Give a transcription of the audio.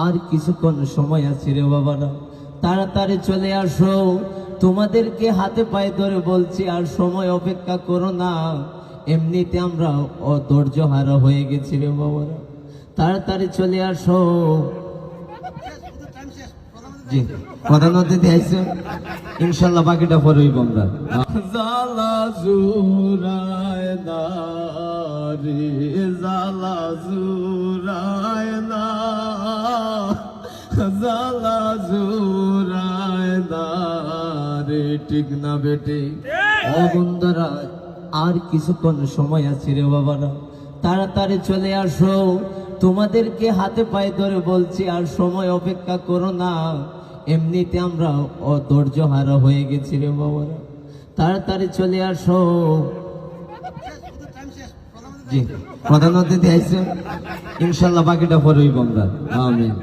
আর কিছুক্ষণ সময় আছে রে বাবারা, তাড়াতাড়ি চলে আসো। তোমাদেরকে হাতে পায়ে ধরে বলছি, আর সময় অপেক্ষা করো না। এমনিতে আমরা অধৈর্য হারা হয়ে গেছি রে বাবারা, তাড়াতাড়ি চলে আসো। জি, প্রধান অতিথি আইছে, ইনশাল্লাহ বাকিটা পরে হইব আমরা। জালা জুরায় না রে, জালা জুরায় না, জালা জুরায় না রে, ঠিক না বেটে? ও বন্ধুরা, আর কিছুক্ষণ সময় আছে রে বাবারা, তাড়াতাড়ি চলে আসো। তোমাদেরকে হাতে পায়ে ধরে বলছি, আর সময় অপেক্ষা করো না। এমনিতে আমরা অধৈর্য হারা হয়ে গেছি রে বাবারা, তাড়াতাড়ি চলে আসো। জি, প্রধান অতিথি আইছে, ইনশাল্লাহ বাকিটা পরে হইব আমরা। আমিন।